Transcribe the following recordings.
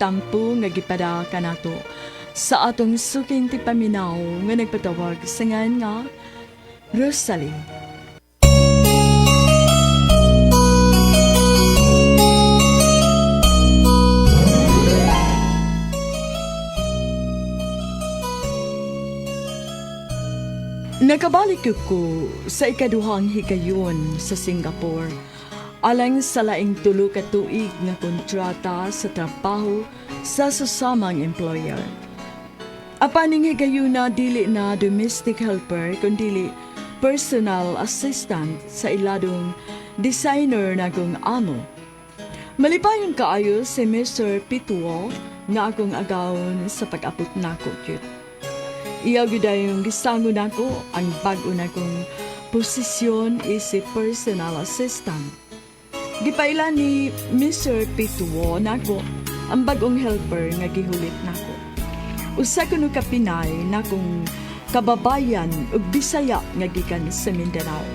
sampu nga gipada kanato sa atong suking tipaminaw nga nagpatawag sa ngan nga ROSALI. Nakabalik ko sa ikaduhang higayon sa Singapore alang sa laing tulo ka tuig nga kontrata sa trabaho sa susamang employer. Apaning higayon na dili na domestic helper kundi personal assistant sa iladong designer na akong amo. Malipayon kaayo si Mr. Pituo nga akong agawon sa pag-apot nako cute. Iya gudayong gisango nako ang bag-o nakong posisyon is si personal assistant. Gipailan ni Mr. Pituo nako ang bagong helper nga gihulit nako. Usa kuno ka Pinay nakong kababayan ug Bisaya nga gikan sa Mindanao.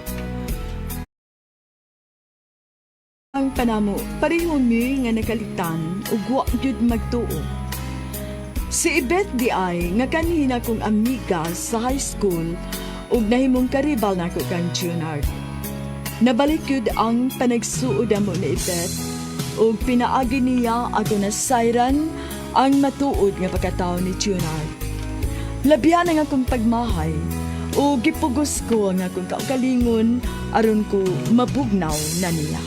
Ang panamo pareho mi nga nakalitan ug wa gyud magtuo. Si Ibet di ay nga kanina kong amiga sa high school ug nahimong karibal nako kang Junard. Nabalik yun ang panagsuod mo ni Ibet ug pinaagi niya ako na sayran ang matuod nga pagkatao ni Junard. Labyan ang akong pagmahay ug gipugos ko ang akong kaugalingon aron ko mabugnaw na niya.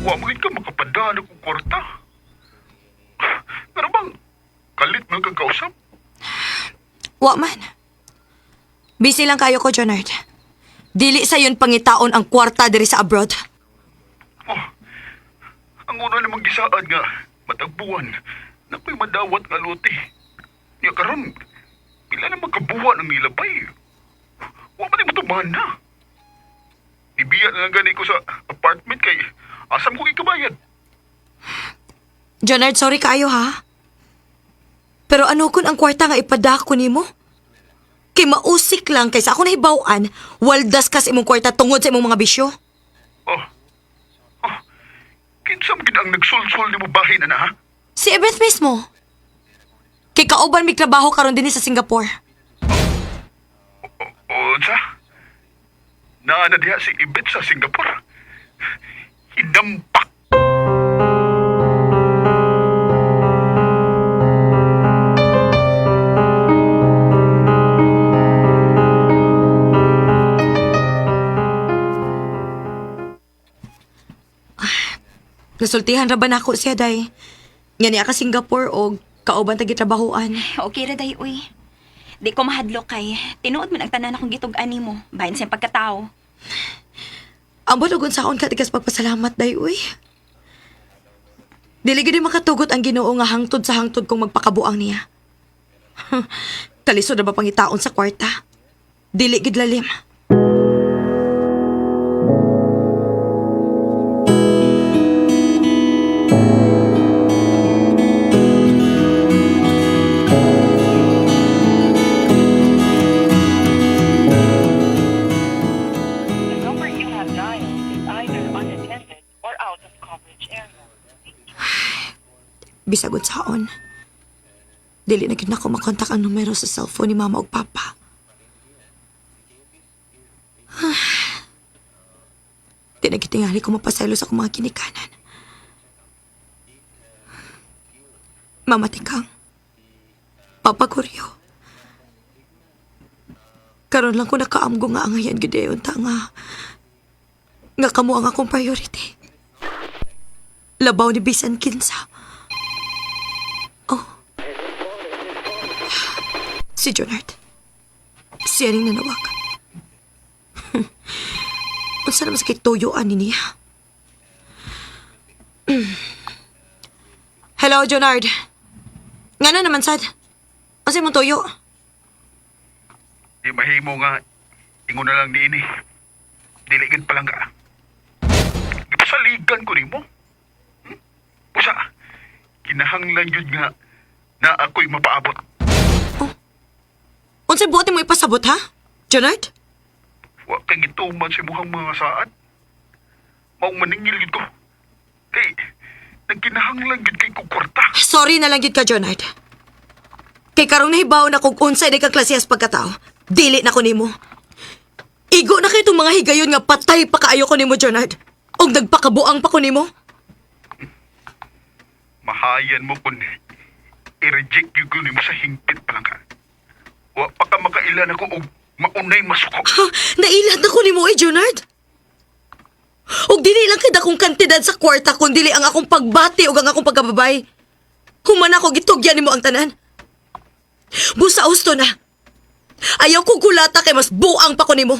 Wamagin ka makapadaan akong kwarta. Pero bang, kalit mo kang kausap? Wa man. Busy lang kayo ko, Jonard. Dili sa yun pangitaon ang kwarta diri sa abroad. Oh, ang una namang gisaan nga, matagbuwan, na ko'y madawat nga luti. Niya karon, pila na magkabuwan ang nilabay. Wa man yung matumahan na. Ibiya na lang gani ko sa apartment kay asam ko ikabayad. Jonard, sorry kayo ha. Pero ano kun ang kwarta nga ipadako nimo? Kay mausik lang kaysa ako nahibaw-an, waldas kas imong kwarta tungod sa imong mga bisyo. Oh, kinsam gid ang nagsulsul ni mo bahin na ha? Si Ebeth mismo. Kay kauban may trabaho karon dinhi sa Singapore. Sa? Naa na diha si Ibet sa Singapore. Hidampak. Nasultihan ra ba nako siya, day? Nga niya ka Singapore o kauban tagitrabahoan. Okay ra day, uy. Di ko mahadlok kay tinuod man ang tanan akong gitug-an nimo bahin sa pagkatao. Ang balugon sa akong katigas pagpasalamat, day, uy. Dili gid makatugot ang Ginoo nga hangtod sa hangtod kong magpakabuang niya. Talisod na ba pangitaon sa kwarta? Dili gid lalim. Bisagod saon. Dili na gid nako makontak ang numero sa cellphone ni mama ug papa. Di na gitingali ko mapasaylo sa akong mga kinikanan. Mama Tikang, Papa Kuryo, karon lang ko nakaamgo nga angayan gid ayon ta nga kamo ang akong priority. Labaw ni bisan kinsa. Si Jonard. Siya rin nanawagan. Unsa naman sa kituyoan ni niya? Hello, Jonard. Ngano naman, sad? Asa mong tuyo? Di mahimo nga, ingon na lang ni ini. Diligid pa lang ka. Ipasaligan ko ni mo. Usa, kinahanglan yun nga na ako'y mapaabot. Unsay buhat mo ipasabot, ha? Jonard? Wa kay gituman si muhang mga saad. Maong maningil gid ko. Kay, nagkinahanglan gid kay kong kwarta. Sorry na lang gid ka, Jonard. Kay karong nahibaw na kung unsay di ka klasehas pagkatao, dili na ko nimo. Igo na kay itong mga higayon nga patay pa kaayo ko nimo, Jonard. Og nagpakabuang pa ko nimo. Mahayan mo kun i-reject yun ko nimo sa hingpit pa lang ka. Wa pa ka makailan ako og maunay masuko. Ha, nailat na ko nimo, Jonard. Og dili lang kay dakong kantidad sa kwarta kun dili ang akong pagbati ug ang akong pagkababay. Human ako gitugyan nimo ang tanan. Busa usto na. Ayaw ko gulata kay mas buang pa ko nimo.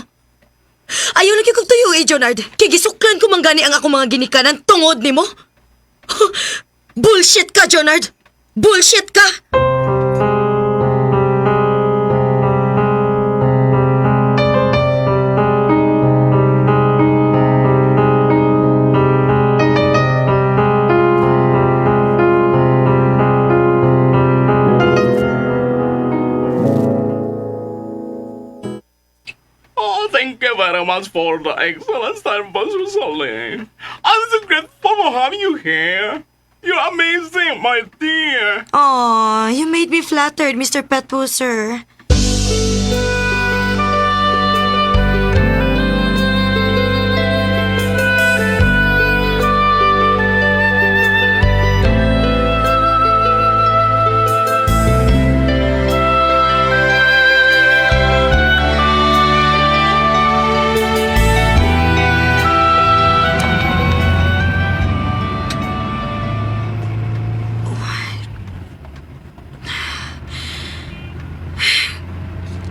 Ayaw lagi kong tuyo, Jonard. Kay gisuklan ko manggani ang akong mga ginikanan tungod nimo. Bullshit ka, Jonard. Bullshit ka. Oh, thank you very much for the excellent service, ROSALI. I'm so grateful for having you here. You're amazing, my dear. Aw, you made me flattered, Mr. Petpusser.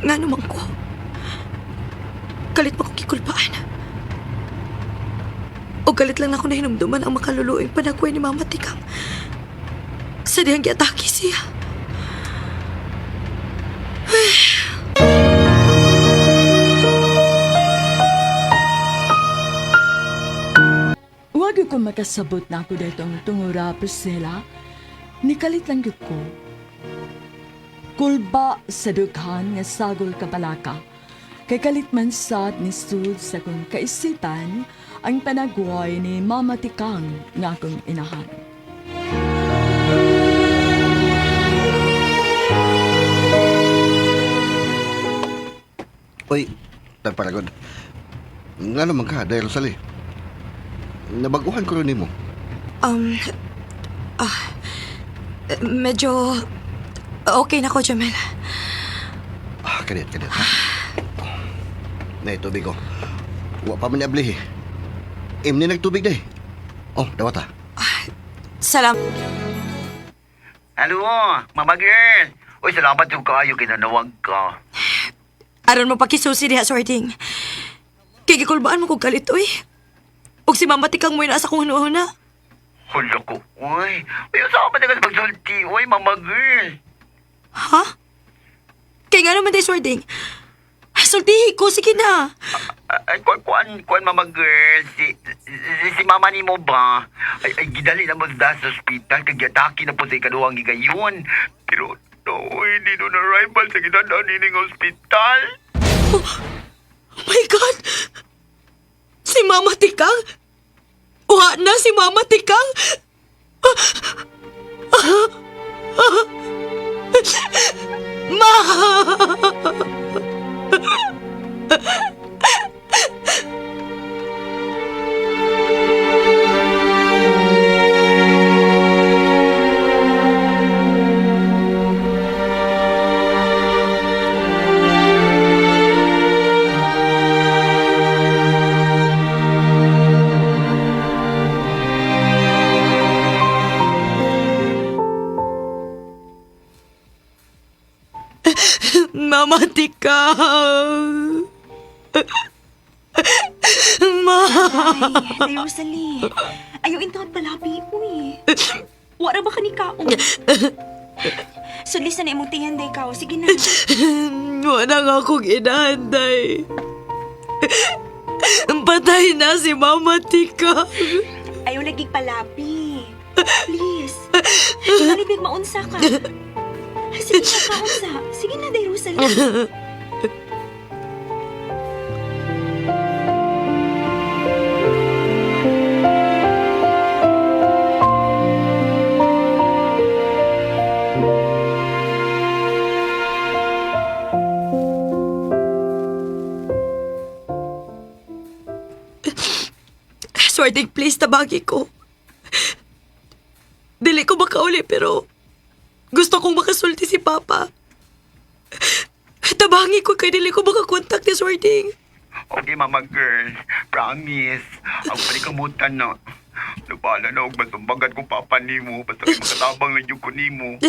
Nga naman ko. Galit pa ko kikulpaan. O galit lang na ako na hinumduman ang makaluluing panagway ni Mama Tikang. Sa dihang giatake siya. Huwag ko makasabot na ako dito ang tungura, Priscilla. Nikalit lang yun ko. Kulba sa dughan nga sagol kabalaka. Kay kalit man sad ni sud sa kong kaisipan ang panagway ni Mama Tikang nga akong inahan. Uy, tagparagod. Nga naman ka, dahil Rosali. Nabaguhan ko rin mo. Medyo okay na ko, Jamel. Kadit, ha? Tubig ko. Wa pa man niabli, eh. Imni nagtubig, day. Oh, dawat, ha? Salam. Hello, Mama Girl. Uy, salamat yung kayo kinanawag ka. Aron mo pakisusi diha, sorting. Kay gikulbaan mo kong galit, uy. Og si Mama Tikang mo'y nasa kong una. Hala ko, uy. Uy, saan ka na magsulti? Uy, Mama Girl. Ha? Kaya nga naman tayo, Swording. Sultihi ko, sige na. Ay, kuan, Mama Girl. Si Mama ni mo ba? Ay, gidali na mo sa ospital. Kagyataki na po sa ikaduhang higayon. Pero, no, hindi na arrival sa kinadaan nining ospital. Oh my God! Si Mama Tikang? Uha na si Mama Tikang? Ma! Mama Tikang! Ma! Ay, ROSALI. Ayaw intahan palabi, uy. Wara ba ka ni kaon? Sulis na imong tiyanday ka. Sige na. Wala nga akong inahanday. Patay na si Mama Tikang. Ayaw lagi palabi. Please. Nalibig maunsa ka. Sige na, kaunsa. Sige na, day Rosalie. Swarding, please, tabagi ko. Dili ko makauli, pero gusto kong makasulti si Papa. Tabangi ko kay dili ko makakontak ni Swarding. Okay, mama girl. Promise. Ang palikamutan na. Nabala na og batumbagan kong papa nimo. Basta makatabang lang yung kunimo.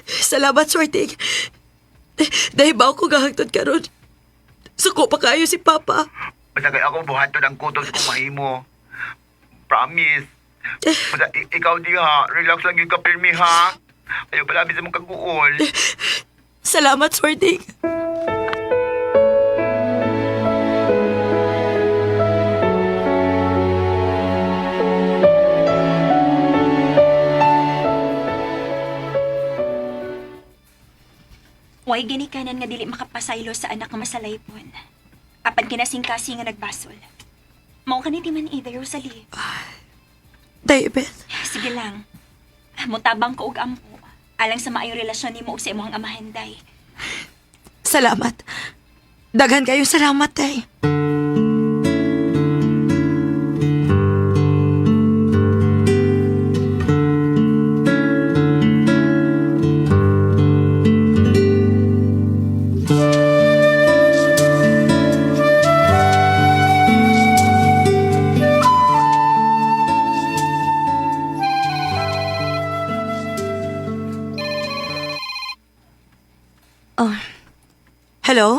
Salamat, Swarding. Dahil ba ako gahagtod karon? Suko pa kayo si Papa. Basta kay ako buhaton ang kutos kong mahimo. Promise. Basta ikaw di ha. Relax lang yung kapirmi ha. Ayaw pala sa mong kaguol. Salamat, Swarding. Way ginikanan nga dili makapasaylo sa anak nga masalaypon. Apan kinasing-kasing nga nagbasol. Mao ka ni man either, Rosalie. David. Sige lang. Mutabang ko og ampo. Alang sa maayong relasyon nimo ug sa imong amahan, day. Salamat. Daghan kayo salamat, Day. Hello?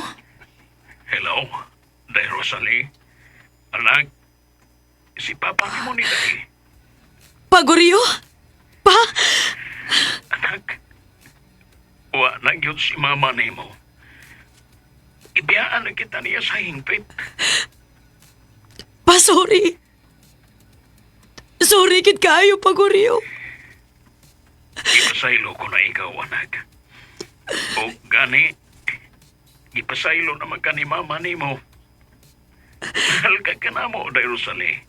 Hello? Day Rosalie? Anak? Si Papa mo ni Day. Paguryo? Pa? Anak? Wa na yun si Mama nimo. Ibiyaan na kita niya sa hingpit. Pa, sorry. Sorry, kid kayo, Paguryo. Ipasaylo ko na ikaw, anak. O gani, ipasaylo naman ka ni Mama nimo. Mahal ka na mo, Day Rosalie.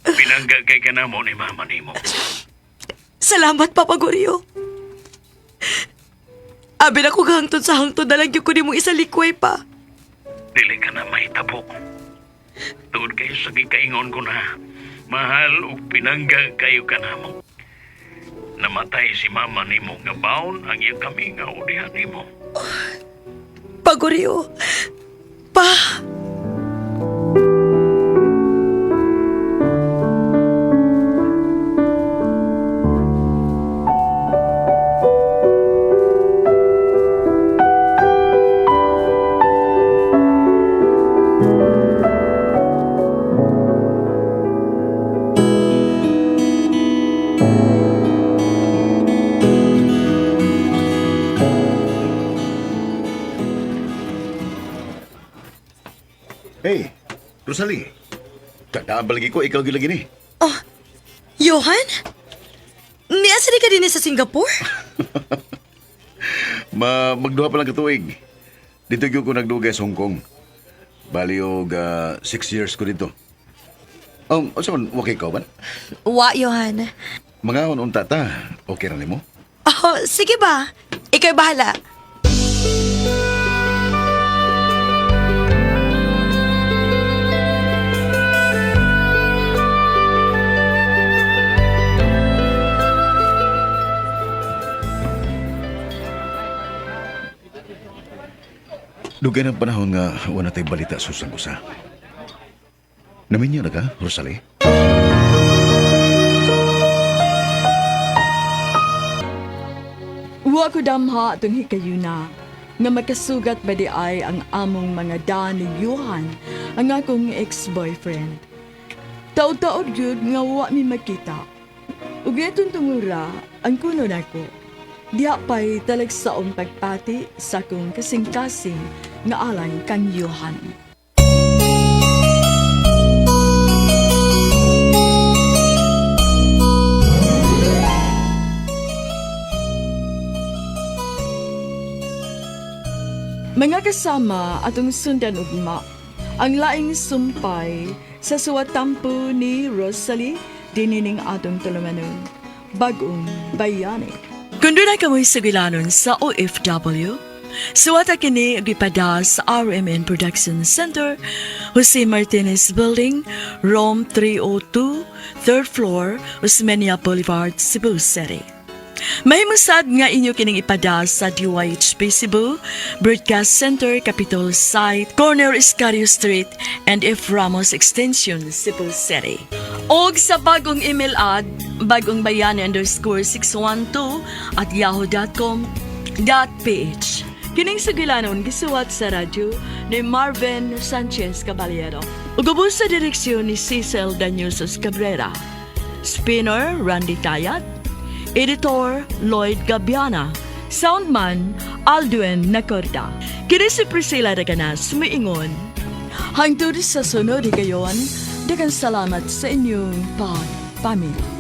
Pinanggagay ka na mo ni Mama nimo. Salamat, Papa Goryo. Abi na ko hangtod sa hangtod na lang yung kunin mo isa likway pa. Dili ka na mahitabo. Tuod kayo sa gikaingon ko na mahal o pinangga kayo ka na mo. Namatay si Mama nimo nga baon ang iyang kami nga udihan nimo. Paguryo. Pa. Hey, Rosalie. Kadabal lagi ko, ikaw gilagi ni. Oh, Johan? Niasari ka din sa Singapore? Magduha pa lang katuig. Dito gyud ko nagdugay sa Hong Kong. Bali og 6 years ko dito. Asa man, okay ka ba? Wa, Johan. Mga unta ta, okay ra nimo? Oh, sige ba? Ikaw bahala. Dugay ng panahon nga wala tay balita susang usa. Naminyo na ka, Rosalie? Wa ko damha atong hikayuna nga makasugat ba di ay ang among mga daan ni Johan ang akong ex-boyfriend. Taod-taod yun nga wa mi makita. Ug itong tungura ang kuno nako. Diha pa'y talagsaong pagpati sa kong kasing-kasing nga alang kang Johan. kasama atong sundan ugma ang laing sumpay sa suwatampo ni ROSALI dinining atong tulumanon, bagong bayani. Kung doon ay kamoy sabilanon sa OFW, suwata kini gipada sa RMN Production Center, Jose Martinez Building, Rome 302, 3rd floor, Osmeña Boulevard, Cebu City. Mahimusad nga inyo kining ipada sa DYHP Cebu, Broadcast Center, Capitol Site, Corner Iscario Street, and F. Ramos Extension, Cebu City. Og sa bagong email ad, bagongbayani_612@yahoo.com.ph. Kining sugilanon gisuwat sa radyo ni Marvin Sanchez Caballero. Ug sa direksyon ni Cecil Daniusos Cabrera. Spinner Randy Tayat. Editor Lloyd Gabiana. Soundman Aldwin Nacorda. Kini si Priscilla Raganas sumiingon. Hangtod sa sunod higayon, daghang salamat sa inyong pagpamilya.